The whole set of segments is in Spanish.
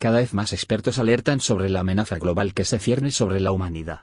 cada vez más expertos alertan sobre la amenaza global que se cierne sobre la humanidad.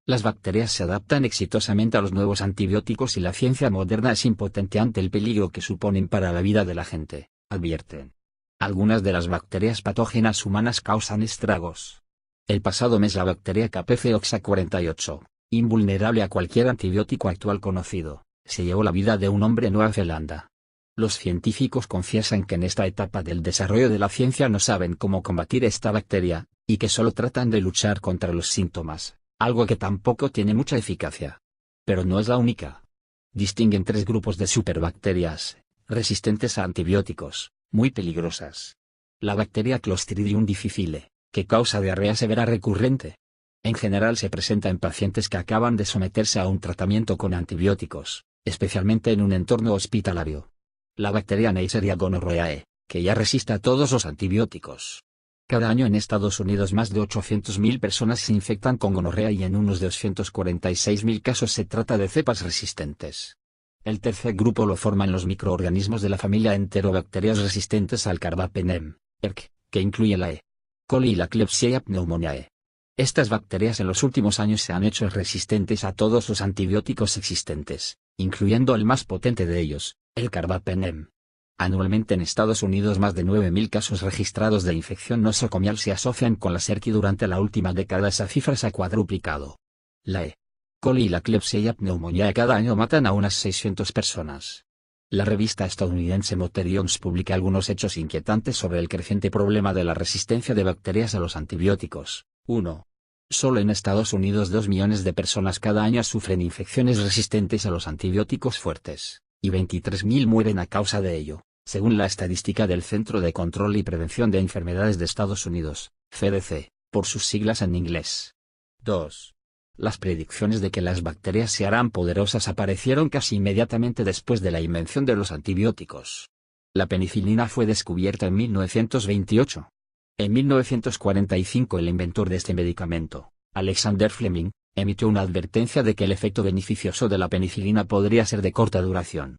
Las bacterias se adaptan exitosamente a los nuevos antibióticos y la ciencia moderna es impotente ante el peligro que suponen para la vida de la gente, advierten. Algunas de las bacterias patógenas humanas causan estragos. El pasado mes la bacteria Capeoxa 48, invulnerable a cualquier antibiótico actual conocido, se llevó la vida de un hombre en Nueva Zelanda. Los científicos confiesan que en esta etapa del desarrollo de la ciencia no saben cómo combatir esta bacteria, y que solo tratan de luchar contra los síntomas, algo que tampoco tiene mucha eficacia. Pero no es la única. Distinguen 3 grupos de superbacterias, resistentes a antibióticos, muy peligrosas. La bacteria Clostridium difficile, que causa diarrea severa recurrente. En general se presenta en pacientes que acaban de someterse a un tratamiento con antibióticos, especialmente en un entorno hospitalario. La bacteria Neisseria gonorrhoeae, que ya resiste a todos los antibióticos. Cada año en Estados Unidos más de 800.000 personas se infectan con gonorrea y en unos 246.000 casos se trata de cepas resistentes. El tercer grupo lo forman los microorganismos de la familia Enterobacterias resistentes al carbapenem, ERC, que incluye la E. coli y la Klebsiella pneumoniae. Estas bacterias en los últimos años se han hecho resistentes a todos los antibióticos existentes, incluyendo el más potente de ellos, el carbapenem. Anualmente en Estados Unidos más de 9.000 casos registrados de infección nosocomial se asocian con la ERC y durante la última década esa cifra se ha cuadruplicado. La E. coli y la Klebsiella pneumoniae cada año matan a unas 600 personas. La revista estadounidense Moterions publica algunos hechos inquietantes sobre el creciente problema de la resistencia de bacterias a los antibióticos. 1. Solo en Estados Unidos 2 millones de personas cada año sufren infecciones resistentes a los antibióticos fuertes, y 23.000 mueren a causa de ello, según la estadística del Centro de Control y Prevención de Enfermedades de Estados Unidos, CDC, por sus siglas en inglés. 2. Las predicciones de que las bacterias se harán poderosas aparecieron casi inmediatamente después de la invención de los antibióticos. La penicilina fue descubierta en 1928. En 1945 el inventor de este medicamento, Alexander Fleming, emitió una advertencia de que el efecto beneficioso de la penicilina podría ser de corta duración.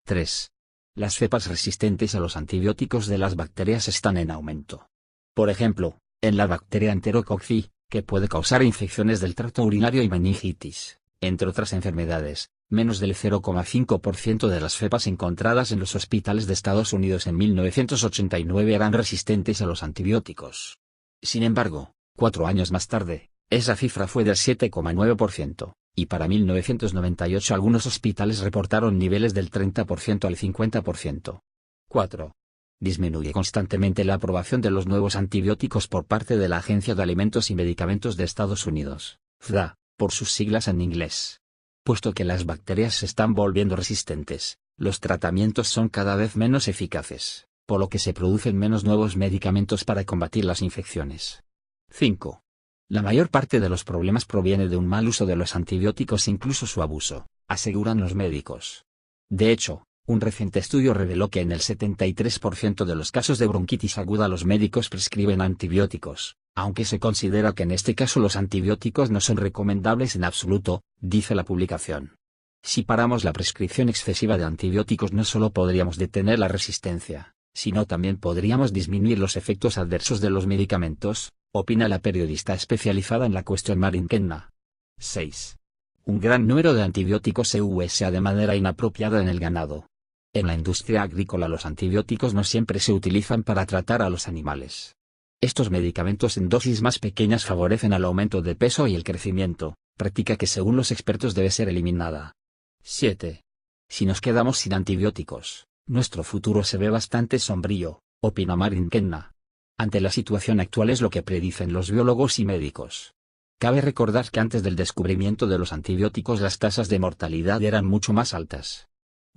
3. Las cepas resistentes a los antibióticos de las bacterias están en aumento. Por ejemplo, en la bacteria Enterococci, que puede causar infecciones del tracto urinario y meningitis, entre otras enfermedades, menos del 0,5% de las cepas encontradas en los hospitales de Estados Unidos en 1989 eran resistentes a los antibióticos. Sin embargo, 4 años más tarde, esa cifra fue del 7,9%, y para 1998 algunos hospitales reportaron niveles del 30% al 50%. 4. Disminuye constantemente la aprobación de los nuevos antibióticos por parte de la Agencia de Alimentos y Medicamentos de Estados Unidos, FDA, por sus siglas en inglés. Puesto que las bacterias se están volviendo resistentes, los tratamientos son cada vez menos eficaces, por lo que se producen menos nuevos medicamentos para combatir las infecciones. 5. La mayor parte de los problemas proviene de un mal uso de los antibióticos e incluso su abuso, aseguran los médicos. De hecho, un reciente estudio reveló que en el 73% de los casos de bronquitis aguda los médicos prescriben antibióticos, aunque se considera que en este caso los antibióticos no son recomendables en absoluto, dice la publicación. Si paramos la prescripción excesiva de antibióticos no solo podríamos detener la resistencia, sino también podríamos disminuir los efectos adversos de los medicamentos, opina la periodista especializada en la cuestión Marin Kenna. 6. Un gran número de antibióticos se usa de manera inapropiada en el ganado. En la industria agrícola los antibióticos no siempre se utilizan para tratar a los animales. Estos medicamentos en dosis más pequeñas favorecen al aumento de peso y el crecimiento, práctica que según los expertos debe ser eliminada. 7. Si nos quedamos sin antibióticos, nuestro futuro se ve bastante sombrío, opina Marin Kenna. Ante la situación actual es lo que predicen los biólogos y médicos. Cabe recordar que antes del descubrimiento de los antibióticos las tasas de mortalidad eran mucho más altas.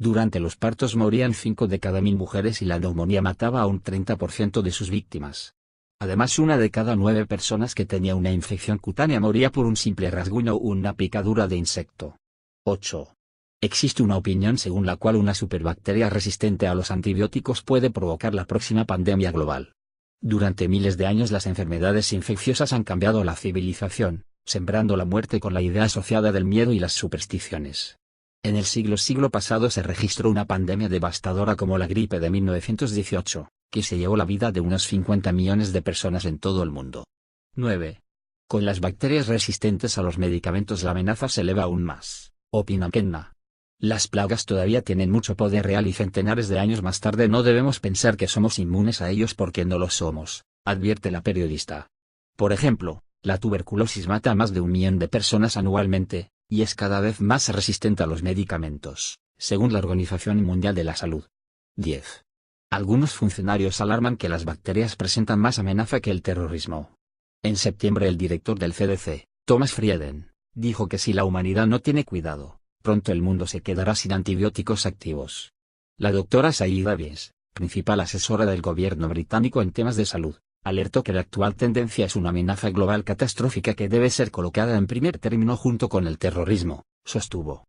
Durante los partos morían 5 de cada 1000 mujeres y la neumonía mataba a un 30% de sus víctimas. Además 1 de cada 9 personas que tenía una infección cutánea moría por un simple rasguño o una picadura de insecto. 8. Existe una opinión según la cual una superbacteria resistente a los antibióticos puede provocar la próxima pandemia global. Durante miles de años las enfermedades infecciosas han cambiado la civilización, sembrando la muerte con la idea asociada del miedo y las supersticiones. En el siglo pasado se registró una pandemia devastadora como la gripe de 1918, que se llevó la vida de unos 50 millones de personas en todo el mundo. 9. Con las bacterias resistentes a los medicamentos la amenaza se eleva aún más, opina Kenna. Las plagas todavía tienen mucho poder real y centenares de años más tarde no debemos pensar que somos inmunes a ellos porque no lo somos, advierte la periodista. Por ejemplo, la tuberculosis mata a más de 1 millón de personas anualmente, y es cada vez más resistente a los medicamentos, según la Organización Mundial de la Salud. 10. Algunos funcionarios alarman que las bacterias presentan más amenaza que el terrorismo. En septiembre el director del CDC, Thomas Frieden, dijo que si la humanidad no tiene cuidado, pronto el mundo se quedará sin antibióticos activos. La doctora Saïd Davies, principal asesora del gobierno británico en temas de salud, alertó que la actual tendencia es una amenaza global catastrófica que debe ser colocada en primer término junto con el terrorismo, sostuvo.